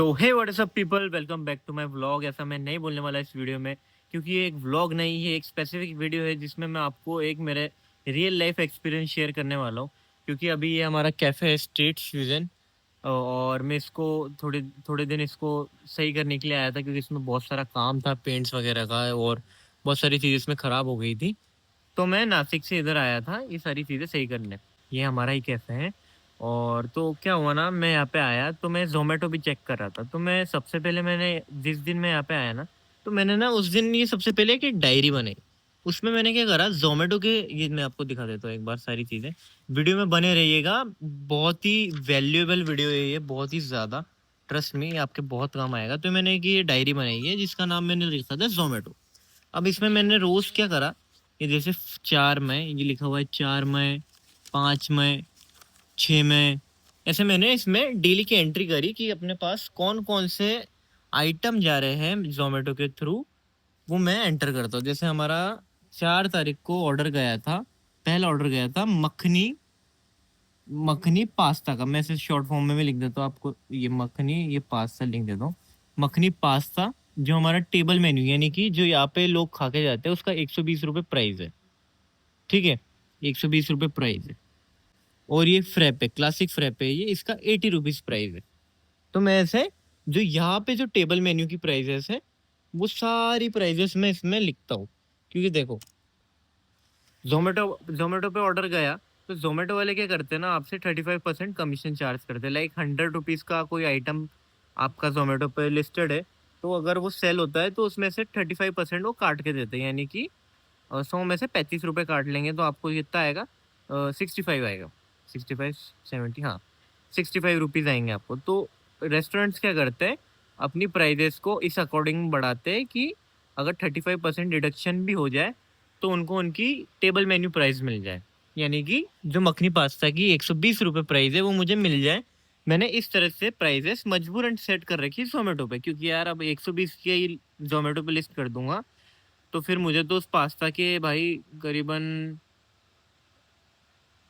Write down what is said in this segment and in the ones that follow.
तो hey what's up people, welcome back to my vlog. ऐसा मैं नहीं बोलने वाला इस वीडियो में, क्योंकि ये एक व्लॉग नहीं है, एक स्पेसिफिक वीडियो है जिसमें मैं आपको एक मेरे रियल लाइफ एक्सपीरियंस शेयर करने वाला हूँ। क्योंकि अभी ये हमारा कैफ़े है स्ट्रीट फ्यूजन, और मैं इसको थोड़े थोड़े दिन इसको सही करने के लिए आया था, क्योंकि इसमें बहुत सारा काम था पेंट्स वगैरह का, और बहुत सारी चीज़ें इसमें ख़राब हो गई थी। तो मैं नासिक से इधर आया था ये सारी चीज़ें सही करने। ये हमारा ही कैफ़े है। और तो क्या हुआ ना, मैं यहाँ पे आया तो मैं ज़ोमैटो भी चेक कर रहा था। तो मैं सबसे पहले मैंने जिस दिन मैं यहाँ पे आया ना, तो मैंने ना उस दिन ये सबसे पहले एक डायरी बनाई। उसमें मैंने क्या करा, ज़ोमैटो के ये मैं आपको दिखा देता हूँ एक बार सारी चीज़ें। वीडियो में बने रहिएगा, बहुत ही वैल्यूएबल वीडियो है ये, बहुत ही ज़्यादा। ट्रस्ट मी, ये आपके बहुत काम आएगा। तो मैंने एक ये डायरी बनाई है जिसका नाम मैंने लिखा था ज़ोमैटो। अब इसमें मैंने रोज़ क्या करा, ये जैसे 4 मई ये लिखा हुआ है, 4 मई, 5 मई, 6 मई, ऐसे मैंने इसमें डेली की एंट्री करी कि अपने पास कौन-कौन से आइटम जा रहे हैं ज़ोमैटो के थ्रू, वो मैं एंटर करता हूँ। जैसे हमारा 4 तारीख को ऑर्डर गया था, पहला ऑर्डर गया था मखनी मखनी पास्ता का। मैं इसे शॉर्ट फॉर्म में भी लिख देता हूँ आपको, ये मखनी, ये पास्ता लिख देता हूँ। मखनी पास्ता जो हमारा टेबल मेन्यू, यानी कि जो यहाँ पे लोग खा के जाते हैं, उसका 120 रुपए प्राइस है। ठीक है, 120 रुपए प्राइस है। और ये फ्रैप है, क्लासिक फ्रैप है, ये इसका 80 रुपीज प्राइस है। तो मैं ऐसे जो यहाँ पे जो टेबल मेन्यू की प्राइजेस है, वो सारी प्राइजेस मैं इसमें लिखता हूँ। क्योंकि देखो, जोमेटो जोमेटो पे ऑर्डर गया तो जोमेटो वाले क्या करते हैं ना, आपसे 35% कमीशन चार्ज करते हैं। लाइक 100 रुपीज़ का कोई आइटम आपका जोमेटो पे लिस्टेड है, तो अगर वो सेल होता है तो उसमें से 35% वो काट के देते हैं। यानी कि 100 में से 35 रुपये काट लेंगे तो आपको कितना आएगा, 65 आएगा। 65 70, हाँ, 65 रुपीज़ आएंगे आपको। तो रेस्टोरेंट्स क्या करते हैं, अपनी प्राइजेस को इस अकॉर्डिंग बढ़ाते हैं कि अगर 35% डिडक्शन भी हो जाए तो उनको उनकी टेबल मेन्यू प्राइस मिल जाए। यानी कि जो मखनी पास्ता की 120 रुपये प्राइस है वो मुझे मिल जाए। मैंने इस तरह से प्राइजेस मजबूरन सेट कर रखी है ज़ोमैटो पे, क्योंकि यार अब 120 की ही ज़ोमैटो पे लिस्ट कर दूँगा, तो फिर मुझे तो उस पास्ता के भाई करीबन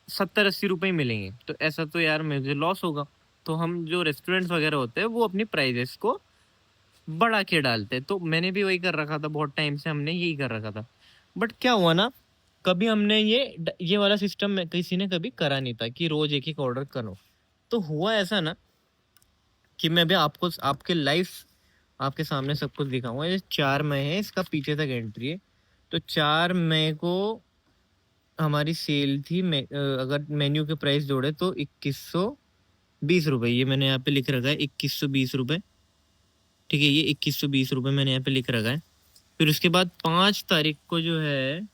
70-80 रुपए ही मिलेंगे। तो ऐसा तो यार मुझे लॉस होगा। तो हम जो रेस्टोरेंट्स वगैरह होते हैं वो अपनी प्राइजेस को बढ़ा के डालते हैं। तो मैंने भी वही कर रखा था, बहुत टाइम से हमने यही कर रखा था। बट क्या हुआ ना, कभी हमने ये वाला सिस्टम में किसी ने कभी करा नहीं था कि रोज़ एक-एक ऑर्डर करो। तो हुआ ऐसा ना कि मैं भी आपको आपके लाइव आपके सामने सब कुछ दिखाऊँगा। ये 4 मई है, इसका पीछे तक एंट्री है। तो 4 मई को हमारी सेल थी, अगर मेन्यू के प्राइस जोड़े तो 2120 रुपए। ये मैंने यहाँ पे लिख रखा है 2120 रुपए। ठीक है, ये 2120 रुपए मैंने यहाँ पे लिख रखा है। फिर उसके बाद 5 तारीख को जो है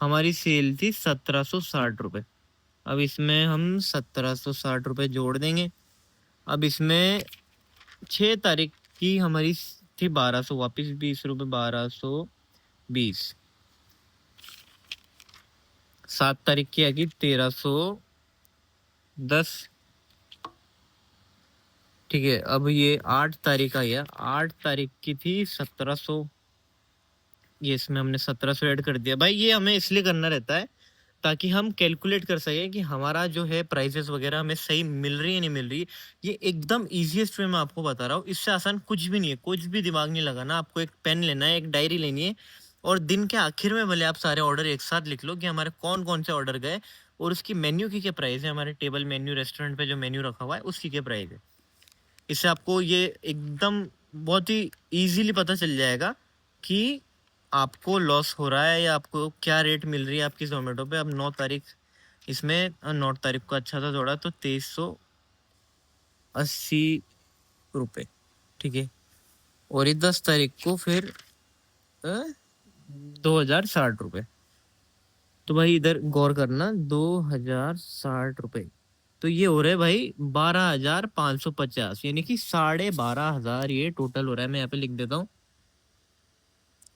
हमारी सेल थी 1760 रुपए। अब इसमें हम 1760 रुपए जोड़ देंगे। अब इसमें 6 तारीख की हमारी थी 1200, वापिस 20 रुपए, 1220। 7 तारीख की आएगी 1310। ठीक है, अब ये 8 तारीख आई है, 8 तारीख की थी 1700। ये इसमें हमने 1700 ऐड कर दिया। भाई ये हमें इसलिए करना रहता है ताकि हम कैलकुलेट कर सकें कि हमारा जो है प्राइसेस वगैरह हमें सही मिल रही है नहीं मिल रही। ये एकदम ईजीएस्ट वे में आपको बता रहा हूँ, इससे आसान कुछ भी नहीं है। कुछ भी दिमाग नहीं लगाना, आपको एक पेन लेना है, एक डायरी लेनी है, और दिन के आखिर में भले आप सारे ऑर्डर एक साथ लिख लो कि हमारे कौन कौन से ऑर्डर गए और उसकी मेन्यू की क्या प्राइस है, हमारे टेबल मेन्यू रेस्टोरेंट पे जो मेन्यू रखा हुआ है उसकी क्या प्राइस है। इससे आपको ये एकदम बहुत ही इजीली पता चल जाएगा कि आपको लॉस हो रहा है या आपको क्या रेट मिल रही है आपकी ज़ोमैटो पे। अब 9 तारीख, इसमें 9 तारीख को अच्छा था थोड़ा, तो 2380 रुपये। ठीक है, और ये 10 तारीख को फिर 2060 रुपये। तो भाई इधर गौर करना, 2060 रुपये, तो ये हो रहा है भाई 12,550, यानी कि 12,500 ये टोटल हो रहा है। मैं यहाँ पे लिख देता हूँ,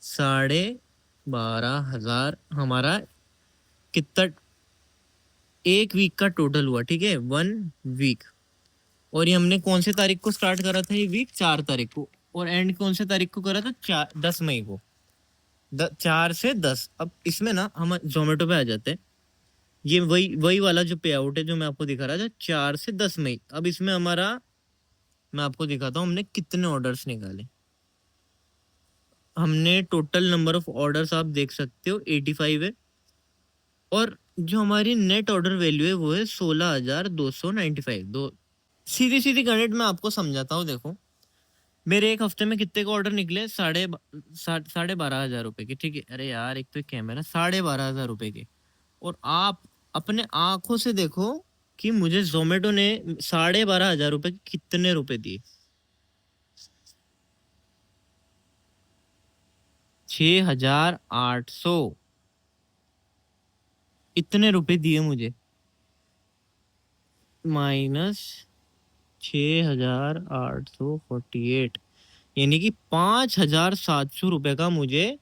12,500 हमारा कितना एक वीक का टोटल हुआ। ठीक है, 1 वीक। और ये हमने कौन से तारीख को स्टार्ट करा था ये वीक, 4 तारीख को, और एंड कौन से तारीख को करा था, 10 मई को। 4 से 10। अब इसमें ना हम जोमेटो पे आ जाते हैं। ये वही वही वाला जो पे आउट है जो मैं आपको दिखा रहा था, 4 से 10 मई। अब इसमें हमारा मैं आपको दिखाता हूँ हमने कितने ऑर्डर्स निकाले। हमने टोटल नंबर ऑफ ऑर्डर्स आप देख सकते हो 85 है, और जो हमारी नेट ऑर्डर वैल्यू है वो है 16,295। दो सीधी सीधी गणित मैं आपको समझाता हूँ। देखो मेरे एक हफ्ते में कितने का ऑर्डर निकले, 12,500 रुपए के, ठीक है। अरे यार एक तो कैमरा 12,500 रुपए के, और आप अपने आंखों से देखो कि मुझे जोमेटो ने 12,500 रुपए के कितने रुपए दिए। 6,800 इतने रुपए दिए मुझे, माइनस 6,848, यानी कि 5,700 रुपए का मुझे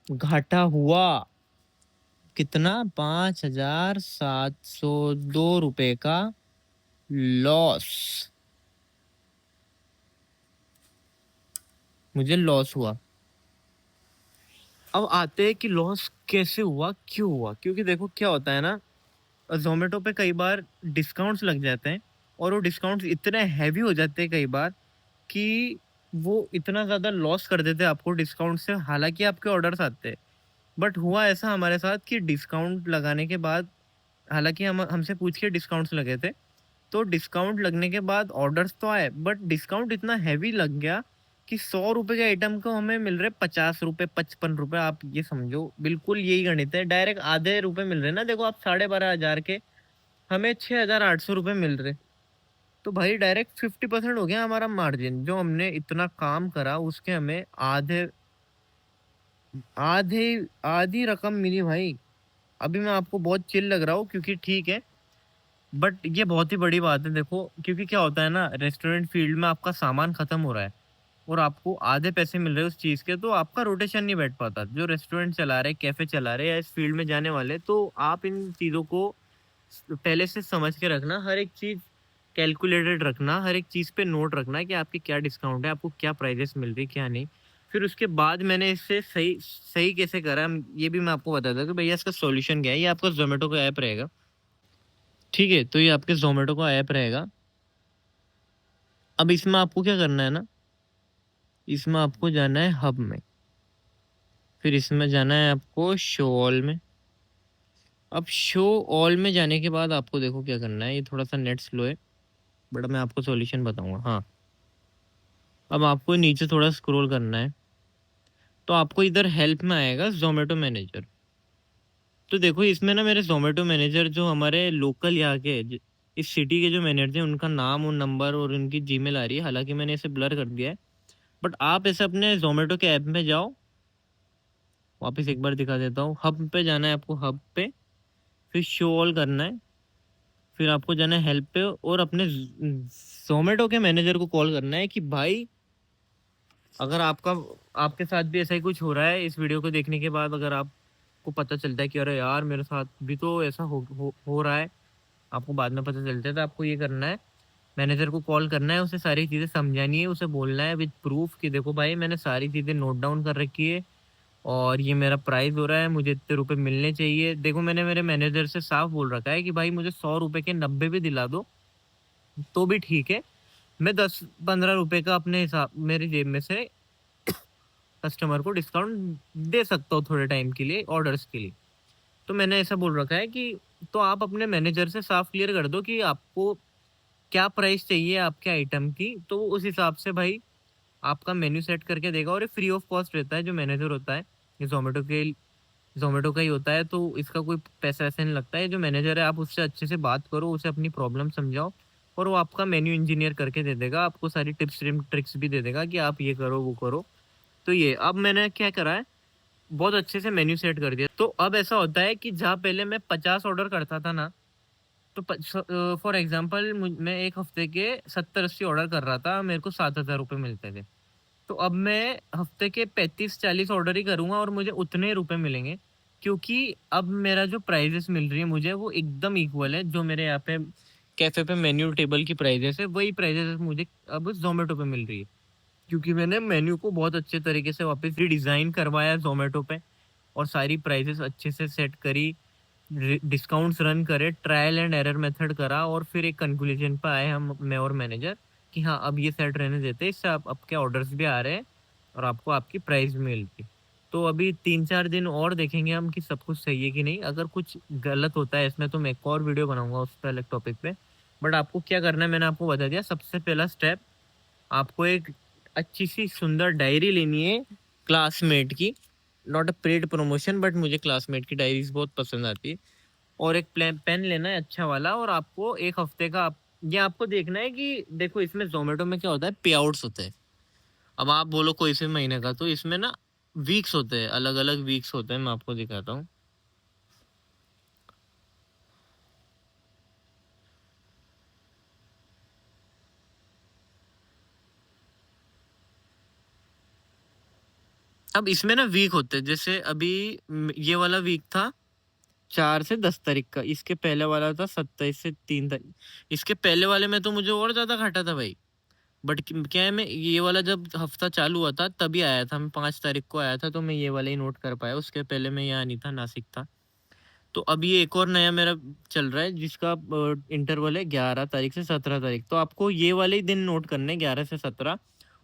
घाटा हुआ। कितना? 5,702 रुपए का लॉस मुझे लॉस हुआ। अब आते हैं कि लॉस कैसे हुआ, क्यों हुआ। क्योंकि देखो क्या होता है ना, जोमेटो पे कई बार डिस्काउंट्स लग जाते हैं, और वो डिस्काउंट्स इतने हैवी हो जाते हैं कई बार कि वो इतना ज़्यादा लॉस कर देते हैं आपको डिस्काउंट से, हालांकि आपके ऑर्डर्स आते हैं। बट हुआ ऐसा हमारे साथ कि डिस्काउंट लगाने के बाद, हालांकि हम हमसे पूछ के डिस्काउंट्स लगे थे, तो डिस्काउंट लगने के बाद ऑर्डर्स तो आए, बट डिस्काउंट इतना हैवी लग गया कि 100 रुपए के आइटम को हमें मिल रहे 50 रुपए, 55 रुपए। आप ये समझो, बिल्कुल यही गणित है, डायरेक्ट आधे रुपए मिल रहे ना। देखो आप 12,500 के हमें 6,800 रुपए मिल रहे, तो भाई डायरेक्ट 50% हो गया हमारा मार्जिन। जो हमने इतना काम करा उसके हमें आधे आधे आधी रकम मिली भाई। अभी मैं आपको बहुत चिल लग रहा हूँ क्योंकि ठीक है, बट ये बहुत ही बड़ी बात है। देखो क्योंकि क्या होता है ना, रेस्टोरेंट फील्ड में आपका सामान खत्म हो रहा है और आपको आधे पैसे मिल रहे हैं उस चीज़ के, तो आपका रोटेशन नहीं बैठ पाता। जो रेस्टोरेंट चला रहे, कैफे चला रहे या इस फील्ड में जाने वाले, तो आप इन चीज़ों को पहले से समझ के रखना, हर एक चीज़ कैलकुलेटेड रखना, हर एक चीज़ पे नोट रखना कि आपकी क्या डिस्काउंट है, आपको क्या प्राइजेस मिल रही, क्या नहीं। फिर उसके बाद मैंने इससे सही सही कैसे करा, ये भी मैं आपको बताता हूँ कि भैया इसका सॉल्यूशन क्या है। ये आपका जोमेटो का ऐप रहेगा, ठीक है। तो ये आपके जोमेटो का ऐप रहेगा। अब इसमें आपको क्या करना है ना, इसमें आपको जाना है हब में, फिर इसमें जाना है आपको शो ऑल में। अब शो ऑल में जाने के बाद आपको देखो क्या करना है, ये थोड़ा सा नेट स्लो है बट मैं आपको सॉल्यूशन बताऊंगा। हाँ, अब आपको नीचे थोड़ा स्क्रॉल करना है, तो आपको इधर हेल्प में आएगा जोमेटो मैनेजर। तो देखो इसमें ना मेरे जोमेटो मैनेजर जो हमारे लोकल यहाँ के इस सिटी के जो मैनेजर हैं, उनका नाम और नंबर और उनकी जीमेल आ रही है, हालांकि मैंने इसे ब्लर कर दिया है। बट आप ऐसे अपने जोमेटो के ऐप में जाओ, वापस एक बार दिखा देता हूँ। हब पे जाना है आपको, हब पे फिर शो ऑल करना है, फिर आपको जाना है हेल्प पे और अपने जोमेटो के मैनेजर को कॉल करना है कि भाई अगर आपके साथ भी ऐसा ही कुछ हो रहा है, इस वीडियो को देखने के बाद अगर आपको पता चलता है कि अरे यार मेरे साथ भी तो ऐसा हो रहा है, आपको बाद में पता चलता है, तो आपको ये करना है, मैनेजर को कॉल करना है, उसे सारी चीज़ें समझानी है, उसे बोलना है विद प्रूफ कि देखो भाई मैंने सारी चीज़ें नोट डाउन कर रखी है और ये मेरा प्राइस हो रहा है, मुझे इतने रुपए मिलने चाहिए। देखो मैंने मेरे मैनेजर से साफ बोल रखा है कि भाई मुझे 100 रुपए के 90 भी दिला दो तो भी ठीक है, मैं 10-15 रुपए का अपने हिसाब मेरी जेब में से कस्टमर को डिस्काउंट दे सकता हूँ थोड़े टाइम के लिए, ऑर्डर्स के लिए। तो मैंने ऐसा बोल रखा है कि तो आप अपने मैनेजर से साफ क्लियर कर दो कि आपको क्या प्राइस चाहिए आपके आइटम की, तो वो उस हिसाब से भाई आपका मेन्यू सेट करके देगा। और ये फ्री ऑफ कॉस्ट रहता है, जो मैनेजर होता है ये जोमेटो का ही होता है, तो इसका कोई पैसा ऐसे नहीं लगता है। जो मैनेजर है आप उससे अच्छे से बात करो, उसे अपनी प्रॉब्लम समझाओ और वो आपका मेन्यू इंजीनियर करके दे देगा, आपको सारी टिप्स ट्रिक्स भी दे देगा कि आप ये करो वो करो। तो ये अब मैंने क्या करा है, बहुत अच्छे से मेन्यू सेट कर दिया। तो अब ऐसा होता है कि जहाँ पहले मैं 50 ऑर्डर करता था ना, तो फॉर एग्जाम्पल मैं एक हफ्ते के 70-80 ऑर्डर कर रहा था, मेरे को 7,000 रुपये मिलते थे। तो अब मैं हफ्ते के 35-40 ऑर्डर ही करूंगा और मुझे उतने ही रुपए मिलेंगे, क्योंकि अब मेरा जो प्राइजेस मिल रही है मुझे वो एकदम इक्वल है। जो मेरे यहाँ पे कैफे पे मेन्यू टेबल की प्राइजेस है, वही प्राइजेस मुझे अब जोमेटो पे मिल रही है, क्योंकि मैंने मेन्यू को बहुत अच्छे तरीके से वापस रिडिज़ाइन करवाया जोमेटो पे और सारी प्राइसेस अच्छे से सेट करी, डिस्काउंट्स रन करे, ट्रायल एंड एरर मेथड करा और फिर एक कंक्लूजन पे आए हम, मैं और मैनेजर कि हाँ, अब ये सेट रहने देते हैं, इससे आप आपके ऑर्डर्स भी आ रहे हैं और आपको आपकी प्राइस भी मिल रही है। तो अभी 3-4 दिन और देखेंगे हम कि सब कुछ सही है कि नहीं। अगर कुछ गलत होता है इसमें तो मैं एक और वीडियो बनाऊँगा उस पे अलग टॉपिक पे। बट आपको क्या करना है मैंने आपको बता दिया। सबसे पहला स्टेप, आपको एक अच्छी-सी सुंदर डायरी लेनी है क्लासमेट की, not a paid promotion but मुझे क्लासमेट की डायरीज़ बहुत पसंद आती है। और एक पेन लेना है अच्छा वाला, और आपको 1 हफ्ते का ये आपको देखना है कि देखो इसमें ज़ोमैटो में क्या होता है, पे आउट्स होते हैं। अब आप बोलो कोई से महीने का, तो इसमें ना वीक्स होते हैं, अलग-अलग वीक्स होते हैं, मैं आपको दिखाता हूँ। अब इसमें ना वीक होते हैं, जैसे अभी ये वाला वीक था 4 से 10 तारीख का, इसके पहले वाला था 27 से 3 तारीख। इसके पहले वाले में तो मुझे और ज़्यादा घाटा था भाई। बट क्या है, मैं ये वाला जब हफ्ता चालू हुआ था तभी आया था, मैं 5 तारीख को आया था, तो मैं ये वाला ही नोट कर पाया। उसके पहले मैं यहाँ नहीं था, नासिक था। तो अभी एक और नया मेरा चल रहा है जिसका इंटरवल है 11 तारीख से 17 तारीख। तो आपको ये वाले ही दिन नोट करने हैं, 11 से 17,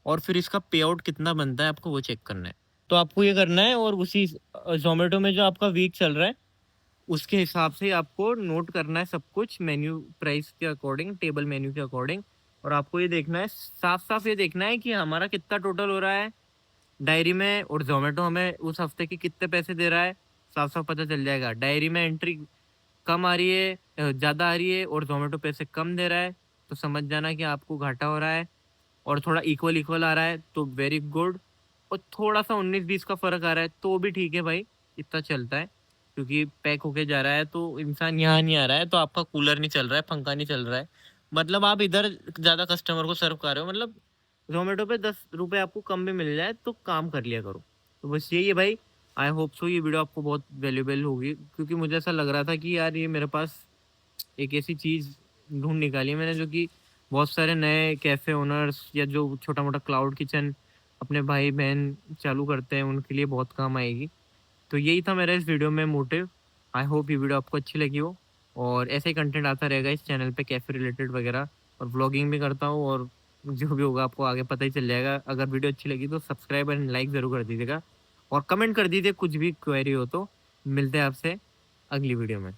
और फिर इसका पे आउट कितना बनता है आपको वो चेक करना है। तो आपको ये करना है, और उसी ज़ोमैटो में जो आपका वीक चल रहा है उसके हिसाब से आपको नोट करना है सब कुछ, मेन्यू प्राइस के अकॉर्डिंग, टेबल मेन्यू के अकॉर्डिंग। और आपको ये देखना है, साफ-साफ ये देखना है कि हमारा कितना टोटल हो रहा है डायरी में, और ज़ोमैटो हमें उस हफ्ते के कितने पैसे दे रहा है, साफ-साफ पता चल जाएगा। डायरी में एंट्री कम आ रही है, ज़्यादा आ रही है, और ज़ोमैटो पैसे कम दे रहा है, तो समझ जाना कि आपको घाटा हो रहा है। और थोड़ा इक्वल-इक्वल आ रहा है तो वेरी गुड, और थोड़ा-सा 19-20 का फ़र्क आ रहा है तो भी ठीक है भाई, इतना चलता है। क्योंकि पैक होके जा रहा है तो इंसान यहाँ नहीं आ रहा है, तो आपका कूलर नहीं चल रहा है, पंखा नहीं चल रहा है। मतलब आप इधर ज़्यादा कस्टमर को सर्व कर रहे हो, मतलब ज़ोमैटो पे ₹10 आपको कम भी मिल जाए तो काम कर लिया करो। तो बस यही है भाई। आई होप सो ये वीडियो आपको बहुत वैल्यूएबल होगी, क्योंकि मुझे ऐसा लग रहा था कि यार ये मेरे पास एक ऐसी चीज़ ढूँढ निकाली है मैंने, जो कि बहुत सारे नए कैफ़े ओनर्स या जो छोटा-मोटा क्लाउड किचन अपने भाई-बहन चालू करते हैं उनके लिए बहुत काम आएगी। तो यही था मेरा इस वीडियो में मोटिव। आई होप ये वीडियो आपको अच्छी लगी हो, और ऐसे ही कंटेंट आता रहेगा इस चैनल पे कैफ़े रिलेटेड वगैरह, और व्लॉगिंग भी करता हूँ, और जो भी होगा आपको आगे पता ही चल जाएगा। अगर वीडियो अच्छी लगी तो सब्सक्राइब एंड लाइक ज़रूर कर दीजिएगा, और कमेंट कर दीजिए कुछ भी क्वेरी हो तो। मिलते हैं आपसे अगली वीडियो में।